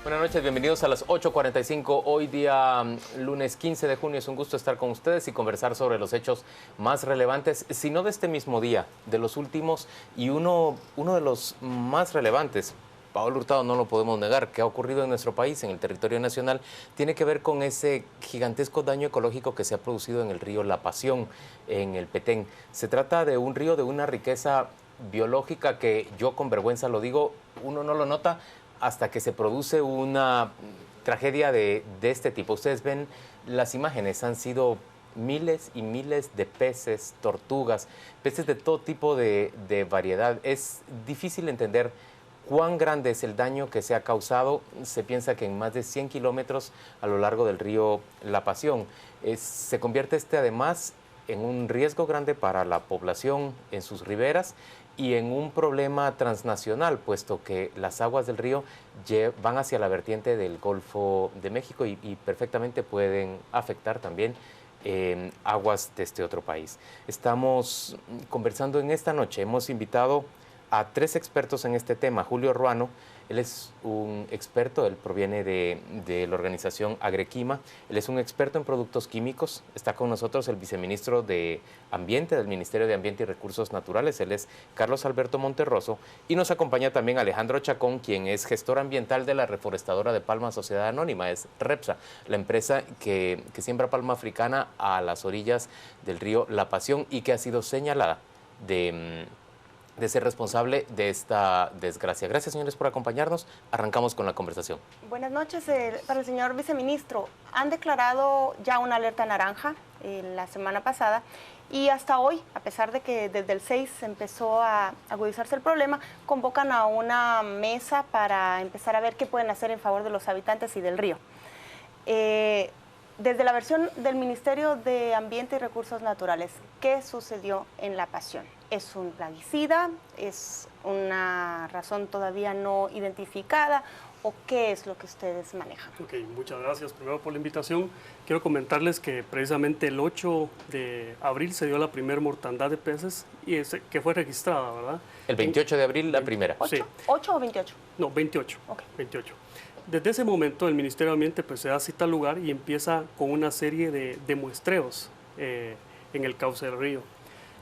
Buenas noches, bienvenidos a las 8:45. Hoy día lunes 15 de junio. Es un gusto estar con ustedes y conversar sobre los hechos más relevantes, si no de este mismo día, de los últimos, y uno de los más relevantes. Paolo Hurtado, no lo podemos negar, que ha ocurrido en nuestro país, en el territorio nacional, tiene que ver con ese gigantesco daño ecológico que se ha producido en el río La Pasión, en el Petén. Se trata de un río de una riqueza biológica que yo con vergüenza lo digo, uno no lo nota hasta que se produce una tragedia de este tipo. Ustedes ven las imágenes, han sido miles y miles de peces, tortugas, peces de todo tipo de variedad. Es difícil entender cuán grande es el daño que se ha causado. Se piensa que en más de 100 kilómetros a lo largo del río La Pasión. Se convierte además en un riesgo grande para la población en sus riberas y en un problema transnacional, puesto que las aguas del río van hacia la vertiente del Golfo de México y perfectamente pueden afectar también aguas de este otro país. Estamos conversando en esta noche, hemos invitado a 3 expertos en este tema. Julio Ruano, él es un experto, él proviene de la organización Agrequima, él es un experto en productos químicos. Está con nosotros el viceministro de Ambiente del Ministerio de Ambiente y Recursos Naturales, él es Carlos Alberto Monterroso, y nos acompaña también Alejandro Chacón, quien es gestor ambiental de la reforestadora de palma Sociedad Anónima, es REPSA, la empresa que siembra palma africana a las orillas del río La Pasión y que ha sido señalada de ser responsable de esta desgracia. Gracias, señores, por acompañarnos. Arrancamos con la conversación. Buenas noches. Para el señor viceministro, han declarado ya una alerta naranja la semana pasada y hasta hoy, a pesar de que desde el 6 empezó a agudizarse el problema, convocan a una mesa para empezar a ver qué pueden hacer en favor de los habitantes y del río. Desde la versión del Ministerio de Ambiente y Recursos Naturales, ¿qué sucedió en La Pasión? ¿Es un plaguicida? ¿Es una razón todavía no identificada? ¿O qué es lo que ustedes manejan? Ok, muchas gracias primero por la invitación. Quiero comentarles que precisamente el 8 de abril se dio la primera mortandad de peces y que fue registrada, ¿verdad? El 28 de abril la primera. ¿8? Sí. ¿8 o 28? No, 28. Okay. 28. Desde ese momento el Ministerio de Ambiente pues, se da cita al lugar y empieza con una serie de muestreos en el cauce del río.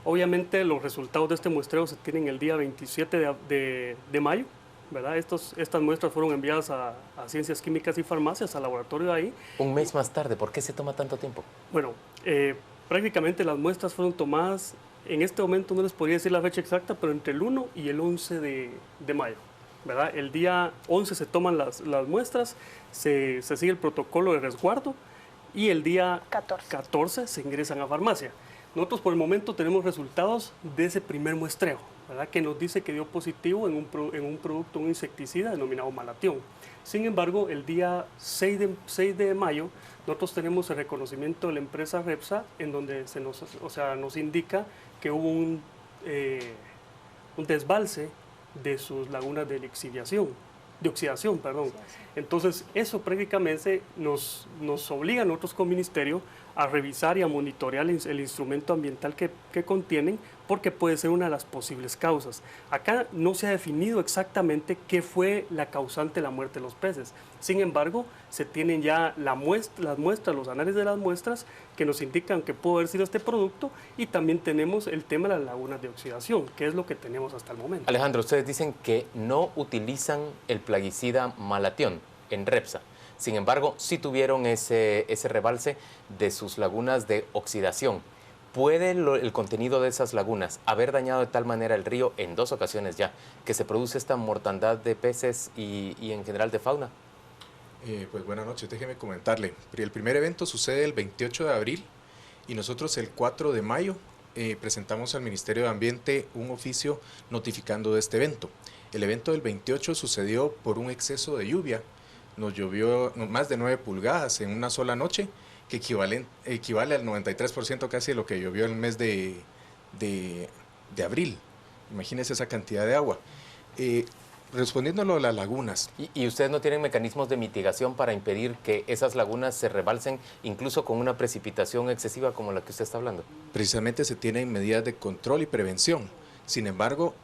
Obviamente los resultados de este muestreo se tienen el día 27 de mayo, ¿verdad? Estas muestras fueron enviadas a Ciencias Químicas y Farmacias, al laboratorio de ahí. Un mes más tarde, ¿por qué se toma tanto tiempo? Bueno, prácticamente las muestras fueron tomadas, en este momento no les podría decir la fecha exacta, pero entre el 1 y el 11 de mayo, ¿verdad? El día 11 se toman las muestras, se sigue el protocolo de resguardo y el día 14 se ingresan a farmacia. Nosotros por el momento tenemos resultados de ese primer muestreo, ¿verdad? Que nos dice que dio positivo en un producto, un insecticida denominado malatión. Sin embargo, el día 6 de mayo, nosotros tenemos el reconocimiento de la empresa REPSA, en donde nos indica que hubo un desbalse de sus lagunas de oxidación. Entonces, eso prácticamente nos obliga a nosotros como ministerio a revisar y a monitorear el instrumento ambiental que contienen, porque puede ser una de las posibles causas. Acá no se ha definido exactamente qué fue la causante de la muerte de los peces. Sin embargo, se tienen ya las muestras, los análisis de las muestras que nos indican que pudo haber sido este producto, y también tenemos el tema de las lagunas de oxidación, que es lo que tenemos hasta el momento. Alejandro, ustedes dicen que no utilizan el plaguicida malatión en REPSA. Sin embargo, sí tuvieron ese rebalse de sus lagunas de oxidación. ¿Puede el contenido de esas lagunas haber dañado de tal manera el río en 2 ocasiones ya, que se produce esta mortandad de peces y en general de fauna? Pues buenas noches, déjeme comentarle. El primer evento sucede el 28 de abril y nosotros el 4 de mayo presentamos al Ministerio de Ambiente un oficio notificando de este evento. El evento del 28 sucedió por un exceso de lluvia. Nos llovió más de 9 pulgadas en una sola noche, que equivale al 93% casi de lo que llovió en el mes de abril. Imagínense esa cantidad de agua. Respondiéndolo a las lagunas. ¿Y ustedes no tienen mecanismos de mitigación para impedir que esas lagunas se rebalsen, incluso con una precipitación excesiva como la que usted está hablando? Precisamente se tienen medidas de control y prevención. Sin embargo,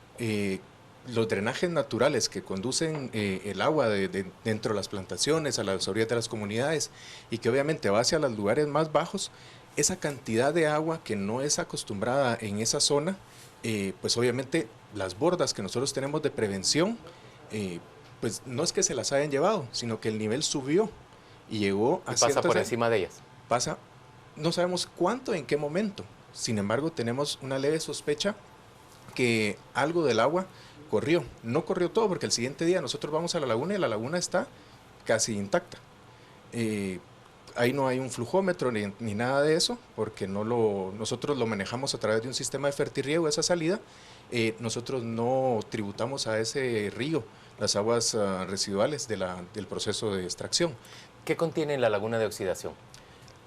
los drenajes naturales que conducen el agua dentro de las plantaciones, a las orillas de las comunidades y que obviamente va hacia los lugares más bajos, esa cantidad de agua que no es acostumbrada en esa zona, pues obviamente las bordas que nosotros tenemos de prevención, pues no es que se las hayan llevado, sino que el nivel subió y llegó a pasa por encima de ellas. Pasa, no sabemos cuánto, en qué momento. Sin embargo, tenemos una leve sospecha que algo del agua corrió. No corrió todo, porque el siguiente día nosotros vamos a la laguna y la laguna está casi intacta. Ahí no hay un flujómetro ni nada de eso, porque nosotros lo manejamos a través de un sistema de fertirriego, esa salida. Nosotros no tributamos a ese río las aguas residuales del proceso de extracción. ¿Qué contiene la laguna de oxidación?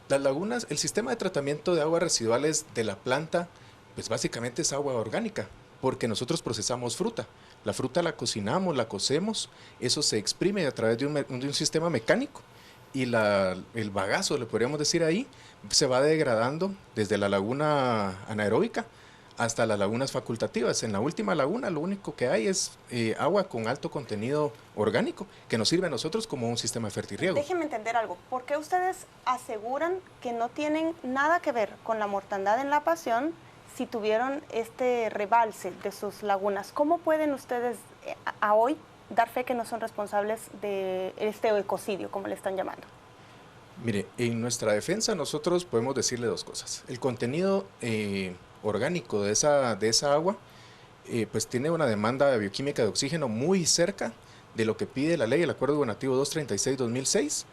Las lagunas, el sistema de tratamiento de aguas residuales de la planta, pues básicamente es agua orgánica, porque nosotros procesamos fruta. La fruta la cocinamos, la cocemos, eso se exprime a través de un sistema mecánico y el bagazo, le podríamos decir ahí, se va degradando desde la laguna anaeróbica hasta las lagunas facultativas. En la última laguna lo único que hay es agua con alto contenido orgánico que nos sirve a nosotros como un sistema de fertirriego. Déjenme entender algo. ¿Por qué ustedes aseguran que no tienen nada que ver con la mortandad en La Pasión si tuvieron este rebalse de sus lagunas? ¿Cómo pueden ustedes a hoy dar fe que no son responsables de este ecocidio, como le están llamando? Mire, en nuestra defensa nosotros podemos decirle dos cosas. El contenido orgánico de esa agua pues tiene una demanda bioquímica de oxígeno muy cerca de lo que pide la ley, el Acuerdo Gubernativo 236-2006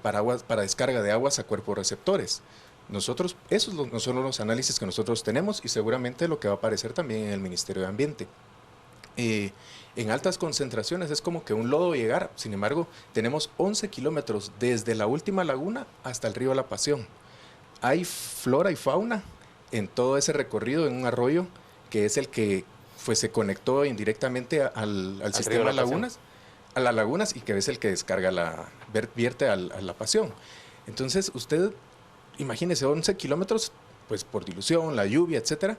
para descarga de aguas a cuerpos receptores. Esos no son los análisis que nosotros tenemos y seguramente lo que va a aparecer también en el Ministerio de Ambiente. En altas concentraciones es como que un lodo llegar, sin embargo tenemos 11 kilómetros desde la última laguna hasta el río La Pasión. Hay flora y fauna en todo ese recorrido, en un arroyo que es el que se conectó indirectamente al sistema de lagunas, a las lagunas, y que es el que descarga vierte a La Pasión. Entonces usted imagínese 11 kilómetros, pues por dilución, la lluvia, etcétera.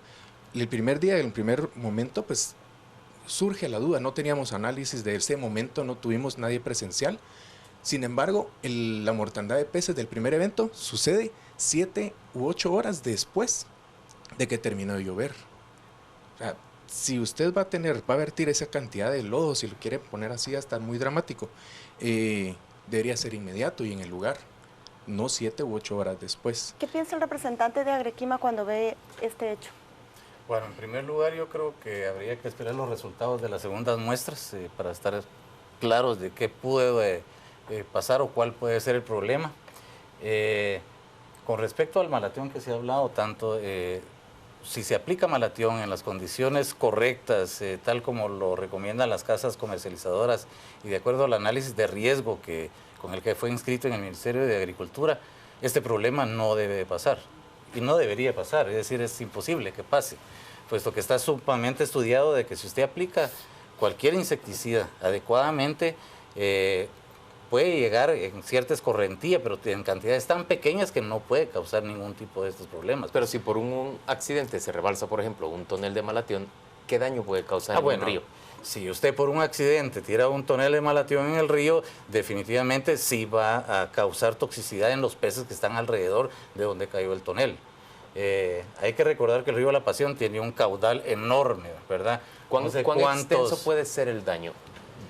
El primer día, en el primer momento, pues surge la duda, no teníamos análisis de ese momento, no tuvimos nadie presencial. Sin embargo, la mortandad de peces del primer evento sucede 7 u 8 horas después de que terminó de llover. O sea, si usted va a vertir esa cantidad de lodo, si lo quiere poner así hasta muy dramático, debería ser inmediato y en el lugar, no 7 u 8 horas después. ¿Qué piensa el representante de Agrequima cuando ve este hecho? Bueno, en primer lugar yo creo que habría que esperar los resultados de las segundas muestras para estar claros de qué puede pasar o cuál puede ser el problema. Con respecto al malatión que se ha hablado tanto, si se aplica malatión en las condiciones correctas, tal como lo recomiendan las casas comercializadoras y de acuerdo al análisis de riesgo con el que fue inscrito en el Ministerio de Agricultura, este problema no debe de pasar. Y no debería pasar, es decir, es imposible que pase, puesto que está sumamente estudiado de que si usted aplica cualquier insecticida adecuadamente, puede llegar en cierta escorrentía, pero en cantidades tan pequeñas que no puede causar ningún tipo de estos problemas. Pero si por un accidente se rebalsa, por ejemplo, un tonel de malatión, ¿qué daño puede causar en el río? Si usted por un accidente tira un tonel de malatión en el río, definitivamente sí va a causar toxicidad en los peces que están alrededor de donde cayó el tonel. Hay que recordar que el río La Pasión tiene un caudal enorme, ¿verdad? ¿Cuán extenso puede ser el daño?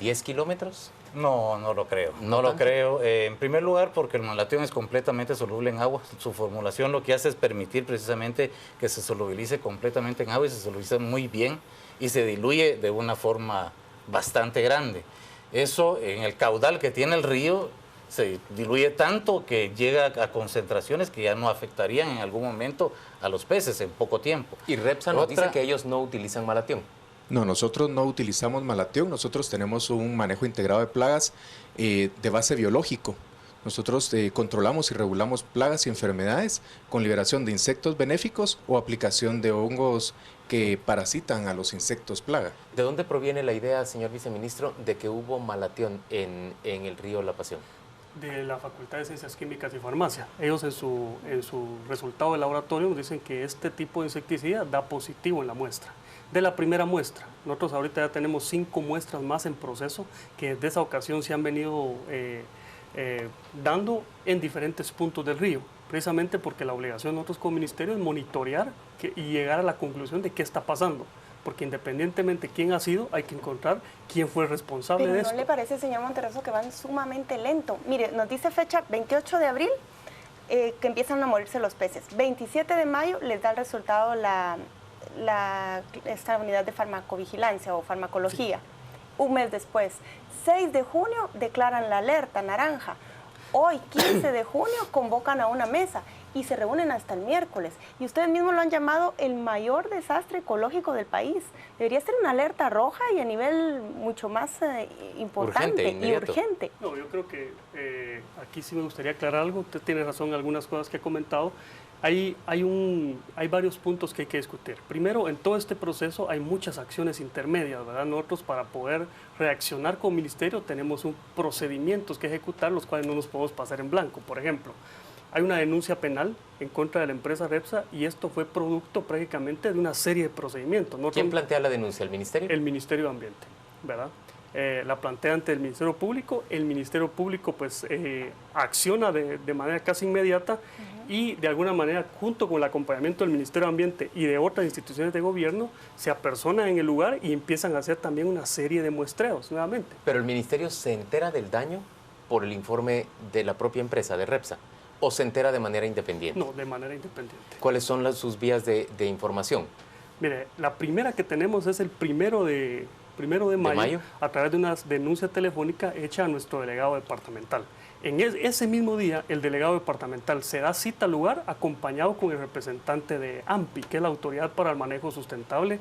¿10 kilómetros? No, no lo creo. No lo creo. En primer lugar, porque el malatión es completamente soluble en agua. Su formulación lo que hace es permitir precisamente que se solubilice completamente en agua y se solubiliza muy bien y se diluye de una forma bastante grande. Eso en el caudal que tiene el río se diluye tanto que llega a concentraciones que ya no afectarían en algún momento a los peces en poco tiempo. Y Repsa nos dice que ellos no utilizan malatión. No, nosotros no utilizamos malatión, nosotros tenemos un manejo integrado de plagas de base biológico. Nosotros controlamos y regulamos plagas y enfermedades con liberación de insectos benéficos o aplicación de hongos que parasitan a los insectos plaga. ¿De dónde proviene la idea, señor viceministro, de que hubo malatión en el río La Pasión? De la Facultad de Ciencias Químicas y Farmacia. Ellos en su resultado de laboratorio nos dicen que este tipo de insecticida da positivo en la muestra. de la primera muestra. Nosotros ahorita ya tenemos 5 muestras más en proceso que desde esa ocasión se han venido dando en diferentes puntos del río, precisamente porque la obligación de nosotros como ministerio es monitorear y llegar a la conclusión de qué está pasando. Porque independientemente quién ha sido, hay que encontrar quién fue el responsable de esto. ¿No le parece, señor Monterroso, que van sumamente lento? Mire, nos dice fecha 28 de abril que empiezan a morirse los peces. 27 de mayo les da el resultado esta unidad de farmacovigilancia o farmacología. Sí. Un mes después, 6 de junio, declaran la alerta naranja. Hoy, 15 de junio, convocan a una mesa y se reúnen hasta el miércoles. Y ustedes mismos lo han llamado el mayor desastre ecológico del país. Debería ser una alerta roja y a nivel mucho más importante y urgente. No, yo creo que aquí sí me gustaría aclarar algo. Usted tiene razón en algunas cosas que ha comentado. Hay varios puntos que hay que discutir. Primero, en todo este proceso hay muchas acciones intermedias, ¿verdad? Nosotros para poder reaccionar como ministerio tenemos procedimientos que ejecutar, los cuales no nos podemos pasar en blanco. Por ejemplo, hay una denuncia penal en contra de la empresa Repsa y esto fue producto prácticamente de una serie de procedimientos. ¿Quién plantea la denuncia? ¿El ministerio? El Ministerio de Ambiente, ¿verdad? La plantea ante el Ministerio Público, el Ministerio Público pues acciona de manera casi inmediata y de alguna manera junto con el acompañamiento del Ministerio de Ambiente y de otras instituciones de gobierno se apersonan en el lugar y empiezan a hacer también una serie de muestreos nuevamente. ¿Pero el Ministerio se entera del daño por el informe de la propia empresa, de Repsa, o se entera de manera independiente? No, de manera independiente. ¿Cuáles son sus vías de información? Mire, la primera que tenemos es el primero de mayo, a través de una denuncia telefónica hecha a nuestro delegado departamental. En ese mismo día, el delegado departamental se da cita al lugar acompañado con el representante de AMPI, que es la Autoridad para el Manejo Sustentable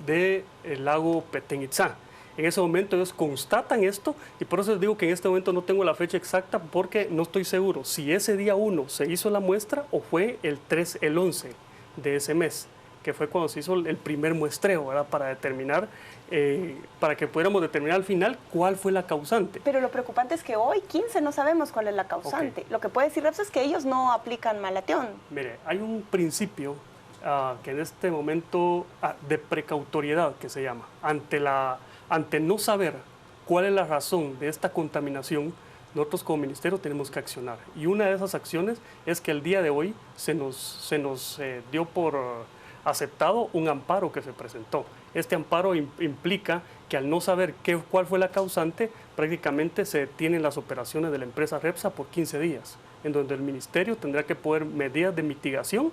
del lago Petén Itzá. En ese momento ellos constatan esto y por eso les digo que en este momento no tengo la fecha exacta porque no estoy seguro si ese día 1 se hizo la muestra o fue el 11 de ese mes, que fue cuando se hizo el primer muestreo, ¿verdad? Para que pudiéramos determinar al final cuál fue la causante. Pero lo preocupante es que hoy, 15, no sabemos cuál es la causante. Okay. Lo que puede decir Repsa es que ellos no aplican malatión. Mire, hay un principio que en este momento de precautoriedad que se llama. Ante no saber cuál es la razón de esta contaminación, nosotros como ministerio tenemos que accionar. Y una de esas acciones es que el día de hoy se nos dio por aceptado un amparo que se presentó. Este amparo implica que al no saber cuál fue la causante, prácticamente se detienen las operaciones de la empresa Repsa por 15 días, en donde el ministerio tendrá que poner medidas de mitigación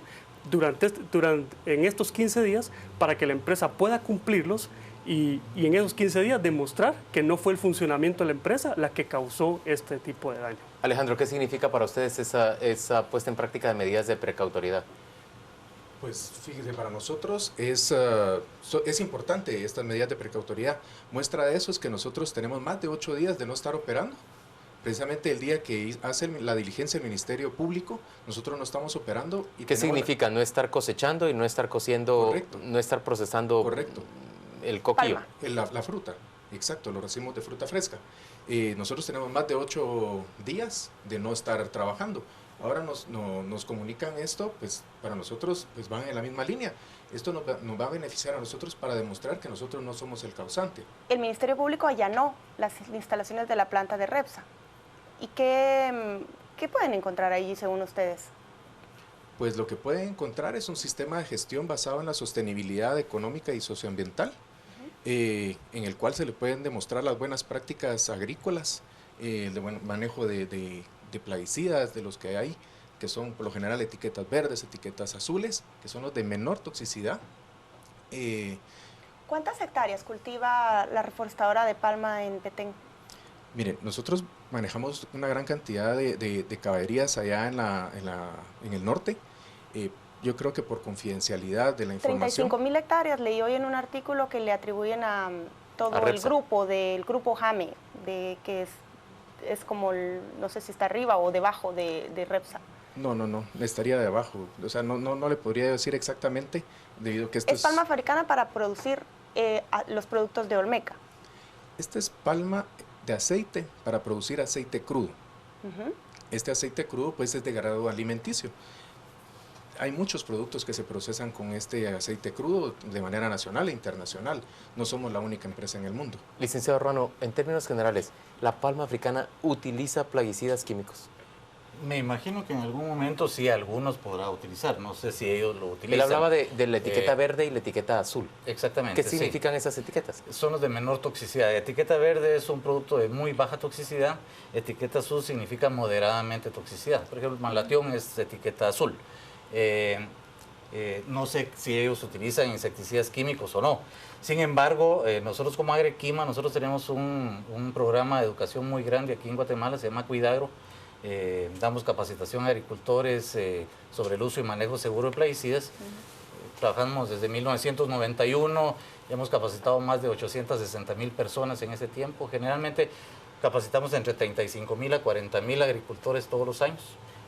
en estos 15 días para que la empresa pueda cumplirlos y en esos 15 días demostrar que no fue el funcionamiento de la empresa la que causó este tipo de daño. Alejandro, ¿qué significa para ustedes esa puesta en práctica de medidas de precautoriedad? Pues fíjese, para nosotros es importante estas medidas de precautoriedad. Muestra de eso es que nosotros tenemos más de 8 días de no estar operando. Precisamente el día que hace la diligencia del Ministerio Público, nosotros no estamos operando. ¿Qué significa? No estar cosechando y no estar cociendo, correcto, no estar procesando correcto, el coquillo. La fruta, exacto, los racimos de fruta fresca. Nosotros tenemos más de 8 días de no estar trabajando. Ahora nos comunican esto, pues para nosotros pues van en la misma línea. Esto nos va a beneficiar a nosotros para demostrar que nosotros no somos el causante. El Ministerio Público allanó las instalaciones de la planta de Repsa. ¿Y qué pueden encontrar ahí según ustedes? Pues lo que pueden encontrar es un sistema de gestión basado en la sostenibilidad económica y socioambiental, en el cual se le pueden demostrar las buenas prácticas agrícolas, el buen manejo de plaguicidas, de los que hay, que son por lo general etiquetas verdes, etiquetas azules, que son los de menor toxicidad. ¿Cuántas hectáreas cultiva la reforestadora de Palma en Petén? Miren, nosotros manejamos una gran cantidad de caballerías allá en el norte. Yo creo que por confidencialidad de la información. 35.000 hectáreas, leí hoy en un artículo que le atribuyen a todo el grupo, del grupo Jame, que es como, no sé si está arriba o debajo de Repsa. No, estaría debajo. O sea, no le podría decir exactamente, debido a que esto es palma africana para producir los productos de Olmeca. Esta es palma de aceite para producir aceite crudo. Este aceite crudo pues es de grado alimenticio. hay muchos productos que se procesan con este aceite crudo de manera nacional e internacional. No somos la única empresa en el mundo. Licenciado Ruano, en términos generales, ¿la palma africana utiliza plaguicidas químicos? Me imagino que en algún momento sí algunos podrá utilizar, no sé si ellos lo utilizan. Él hablaba de la etiqueta verde y la etiqueta azul. Exactamente. ¿Qué significan esas etiquetas? Son los de menor toxicidad. Etiqueta verde es un producto de muy baja toxicidad, etiqueta azul significa moderadamente toxicidad. Por ejemplo, el Malathion es etiqueta azul. No sé si ellos utilizan insecticidas químicos o no. Sin embargo, nosotros como Agrequima, nosotros tenemos un programa de educación muy grande aquí en Guatemala, se llama Cuidagro. Damos capacitación a agricultores sobre el uso y manejo seguro de plaguicidas. Trabajamos desde 1991, hemos capacitado más de 860,000 personas en ese tiempo. Generalmente capacitamos entre 35,000 a 40,000 agricultores todos los años.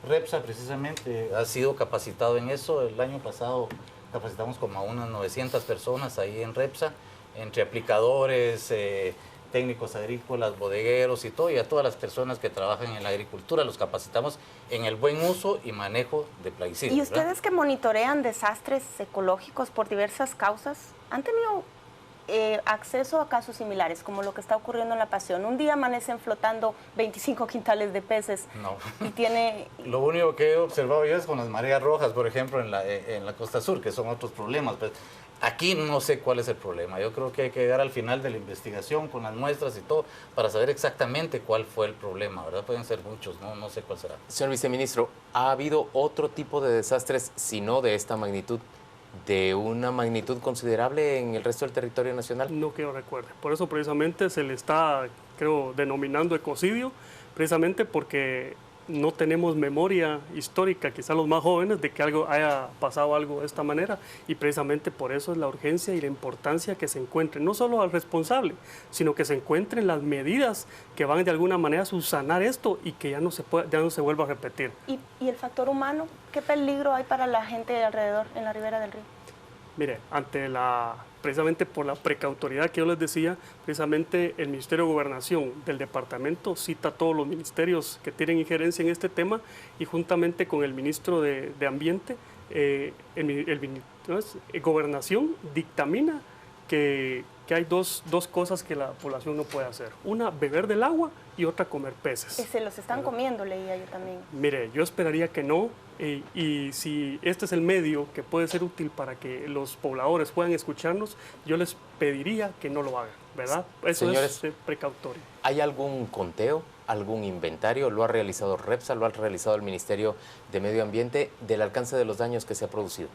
REPSA precisamente ha sido capacitado en eso. El año pasado capacitamos como a unas 900 personas ahí en REPSA, entre aplicadores, técnicos agrícolas, bodegueros y todo, y a todas las personas que trabajan en la agricultura los capacitamos en el buen uso y manejo de plaguicidas. ¿Y ustedes que monitorean desastres ecológicos por diversas causas, han tenido acceso a casos similares, como lo que está ocurriendo en La Pasión? Un día amanecen flotando 25 quintales de peces. No. Y tiene... Lo único que he observado yo es con las mareas rojas, por ejemplo, en la costa sur, que son otros problemas. Pues, aquí no sé cuál es el problema. Yo creo que hay que llegar al final de la investigación con las muestras y todo para saber exactamente cuál fue el problema, ¿verdad? Pueden ser muchos, no sé cuál será. Señor viceministro, ¿ha habido otro tipo de desastres, si no de esta magnitud, de una magnitud considerable en el resto del territorio nacional? No que yo recuerde. Por eso precisamente se le está, creo, denominando ecocidio, precisamente porque no tenemos memoria histórica, quizá los más jóvenes, de que algo haya pasado algo de esta manera, y precisamente por eso es la urgencia y la importancia que se encuentre no solo al responsable, sino que se encuentren las medidas que van de alguna manera a subsanar esto y que ya no se vuelva a repetir. ¿Y el factor humano? ¿Qué peligro hay para la gente de alrededor, en la ribera del río? Mire, precisamente por la precautoriedad que yo les decía, precisamente el Ministerio de Gobernación del departamento cita a todos los ministerios que tienen injerencia en este tema, y juntamente con el ministro de Ambiente, Gobernación dictamina que hay dos cosas que la población no puede hacer. Una, beber del agua, y otra, comer peces. Se los están comiendo, leía yo también. Mire, yo esperaría que no, y si este es el medio que puede ser útil para que los pobladores puedan escucharnos, yo les pediría que no lo hagan, ¿verdad? Eso Señores, es precautorio. ¿Hay algún conteo, algún inventario? ¿Lo ha realizado REPSA, lo ha realizado el Ministerio de Medio Ambiente del alcance de los daños que se ha producido?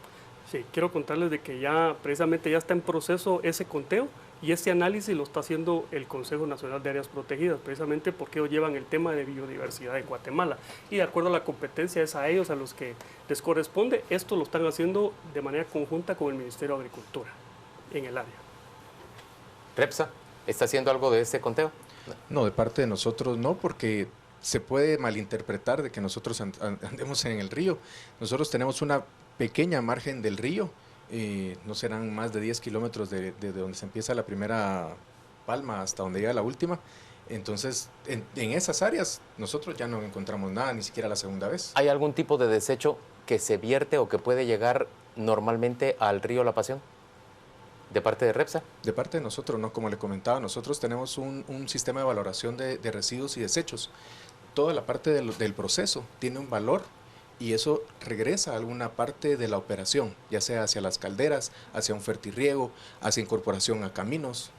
Sí, quiero contarles de que precisamente ya está en proceso ese conteo, y ese análisis lo está haciendo el Consejo Nacional de Áreas Protegidas, precisamente porque ellos llevan el tema de biodiversidad en Guatemala, y de acuerdo a la competencia es a ellos a los que les corresponde. Esto lo están haciendo de manera conjunta con el Ministerio de Agricultura en el área. ¿REPSA está haciendo algo de ese conteo? No, de parte de nosotros no, porque se puede malinterpretar de que nosotros andemos en el río. Nosotros tenemos una pequeña margen del río, no serán más de 10 kilómetros de donde se empieza la primera palma hasta donde llega la última. Entonces, en esas áreas nosotros ya no encontramos nada, ni siquiera la segunda vez. ¿Hay algún tipo de desecho que se vierte o que puede llegar normalmente al río La Pasión de parte de REPSA? De parte de nosotros, no, como le comentaba, nosotros tenemos un sistema de valoración de residuos y desechos. Toda la parte del proceso tiene un valor, y eso regresa a alguna parte de la operación, ya sea hacia las calderas, hacia un fertirriego, hacia incorporación a caminos.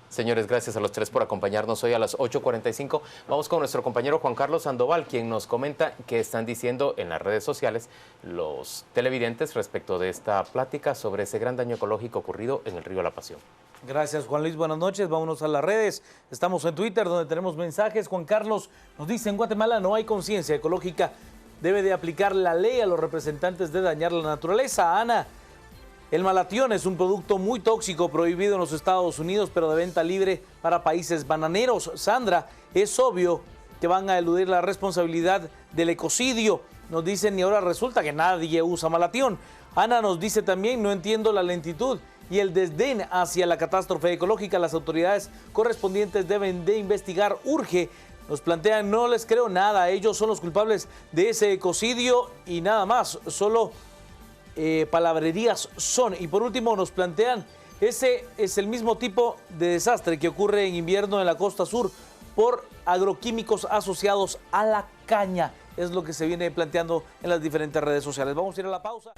Señores, gracias a los tres por acompañarnos hoy a las 8:45. Vamos con nuestro compañero Juan Carlos Sandoval, quien nos comenta qué están diciendo en las redes sociales los televidentes respecto de esta plática sobre ese gran daño ecológico ocurrido en el río La Pasión. Gracias, Juan Luis. Buenas noches. Vámonos a las redes. Estamos en Twitter, donde tenemos mensajes. Juan Carlos nos dice: en Guatemala no hay conciencia ecológica. Debe de aplicar la ley a los representantes de dañar la naturaleza. Ana: el Malathion es un producto muy tóxico, prohibido en los Estados Unidos, pero de venta libre para países bananeros. Sandra: es obvio que van a eludir la responsabilidad del ecocidio. Nos dicen, y ahora resulta que nadie usa Malathion. Ana nos dice también: no entiendo la lentitud y el desdén hacia la catástrofe ecológica. Las autoridades correspondientes deben de investigar. Urge. Nos plantean: no les creo nada, ellos son los culpables de ese ecocidio y nada más, solo palabrerías son. Y por último nos plantean, ese es el mismo tipo de desastre que ocurre en invierno en la costa sur por agroquímicos asociados a la caña. Es lo que se viene planteando en las diferentes redes sociales. Vamos a ir a la pausa.